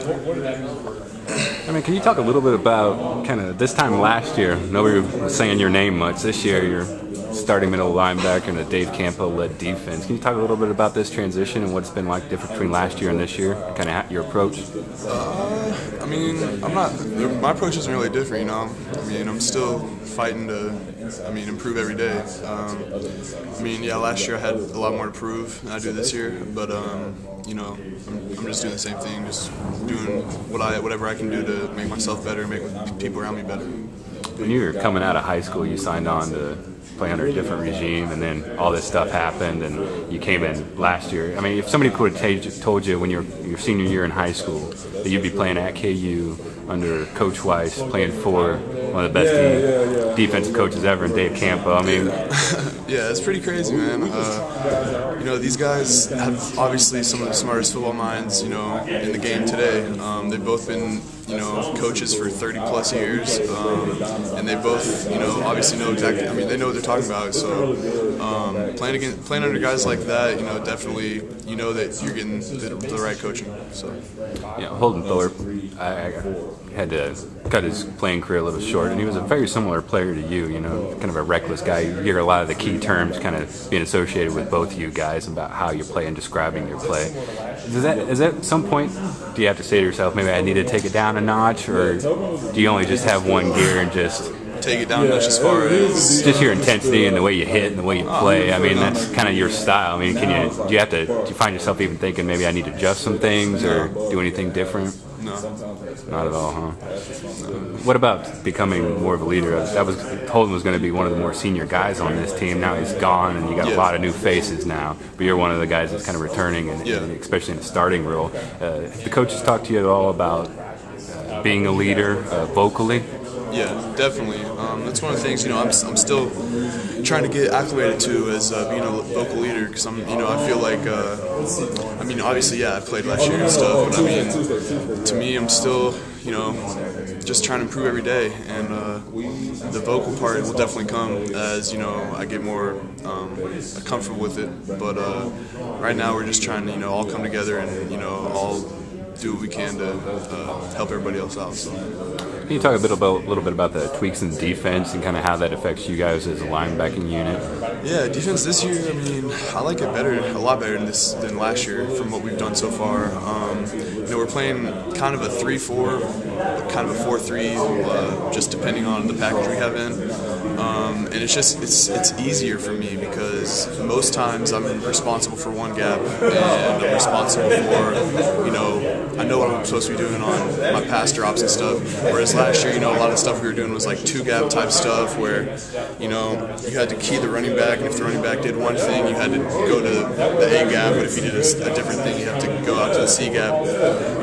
I mean, can you talk a little bit about kind of this time last year? Nobody was saying your name much. This year, you're starting middle linebacker in a Dave Campo-led defense. Can you talk a little bit about this transition and what it's been like different between last year and this year? Kind of your approach. I mean, I'm not. My approach isn't really different, you know. I mean, I'm still fighting to, improve every day. Yeah, last year I had a lot more to prove than I do this year, but you know, I'm just doing the same thing, just doing whatever I can do to make myself better, make people around me better. When you were coming out of high school, you signed on to play under a different regime, and then all this stuff happened, and you came in last year. I mean, if somebody could have told you when your senior year in high school that you'd be playing at KU under Coach Weiss, playing for one of the best defensive coaches ever in Dave Campo, I mean... Yeah, it's pretty crazy, man. You know, these guys have obviously some of the smartest football minds, you know, in the game today. They've both been, you know, coaches for 30-plus years, and they both, you know, obviously know exactly. I mean, they know what they're talking about. So, playing under guys like that, you know, definitely, you know that you're getting the right coaching. So, yeah, Holden Thorpe, I had to cut his playing career a little short, and he was a very similar player to you. You know, kind of a reckless guy. You hear a lot of the key terms kind of being associated with both you guys about how you play and describing your play. Is that at some point, do you have to say to yourself, maybe I need to take it down a notch, or do you only just have one gear and just take it down a notch as far as just your intensity and the way you hit and the way you play? I mean, that's kind of your style. I mean, do you find yourself even thinking maybe I need to adjust some things or do anything different? No. Not at all, huh? What about becoming more of a leader? Holden was going to be one of the more senior guys on this team. Now he's gone, and you got a lot of new faces now. But you're one of the guys that's kind of returning, and especially in the starting role. Have the coaches talked to you at all about being a leader vocally? Yeah, definitely. That's one of the things, you know, I'm still trying to get acclimated to as being a vocal leader, because I feel like, obviously, yeah, I played last year and stuff, but I mean, to me, I'm still, you know, just trying to improve every day, and the vocal part will definitely come as, you know, I get more comfortable with it. But right now, we're just trying to, you know, all come together and, you know, all do what we can to help everybody else out. So. Can you talk a little bit about the tweaks in defense and kind of how that affects you guys as a linebacking unit? Yeah, defense this year, I mean, I like it a lot better than last year from what we've done so far. You know, we're playing kind of a 3-4, kind of a 4-3, just depending on the package we have in. And it's easier for me because most times I'm responsible for one gap, and I'm responsible for, you know, I know what I'm supposed to be doing on my pass drops and stuff. Whereas last year, you know, a lot of the stuff we were doing was like 2-gap type stuff where, you know, you had to key the running back, and if the running back did one thing, you had to go to the A gap, but if you did a different thing, you have to go out to the C gap.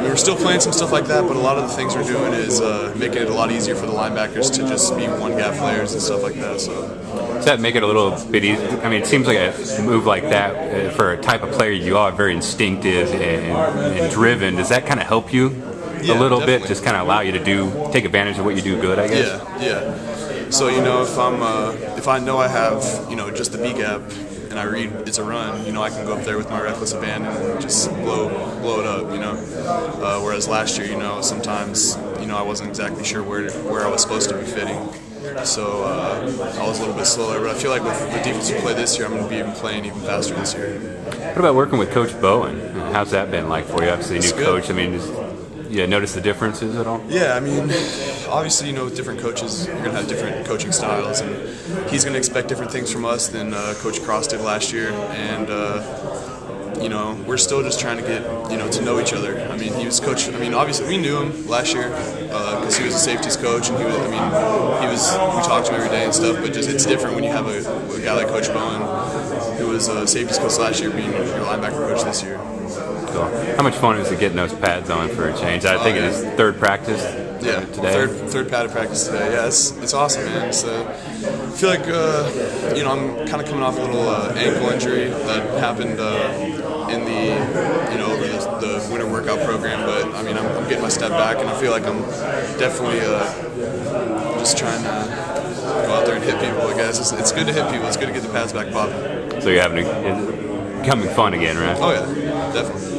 We were still playing some stuff like that, but a lot of the things we're doing is making it a lot easier for the linebackers to just be one-gap players and stuff like that. So. Does that make it a little bit easier? I mean, it seems like a move like that for a type of player you are, very instinctive and driven. Does that kind of help you a little bit? Just kind of allow you to take advantage of what you do good, I guess? Yeah. So, you know, if I know I have, you know, just the B gap and I read it's a run, you know, I can go up there with my reckless abandon and just blow it up, you know. Whereas last year, you know, sometimes, you know, I wasn't exactly sure where I was supposed to be fitting. So I was a little bit slower, but I feel like with the defensive play this year, I'm going to be playing even faster this year. What about working with Coach Bowen? How's that been like for you? Obviously, new coach. I mean, notice the differences at all? Yeah, I mean, obviously, you know, with different coaches, you're going to have different coaching styles, and he's going to expect different things from us than Coach Cross did last year, and you know, we're still just trying to get, you know, to know each other. I mean, he was coach. I mean, obviously, we knew him last year because he was a safeties coach, and we talked to him every day and stuff. But just it's different when you have a guy like Coach Bowen, who was a safeties coach last year, being your linebacker coach this year. Cool. How much fun is it getting those pads on for a change? I think it is third practice. Yeah, today. Third padded practice today. Yeah, it's awesome, man. I feel like you know, I'm kind of coming off a little ankle injury that happened in over the winter workout program. But I mean, I'm getting my step back, and I feel like I'm definitely just trying to go out there and hit people. I guess it's good to hit people. It's good to get the pads back popping. So you're becoming fun again, right? Oh yeah, definitely.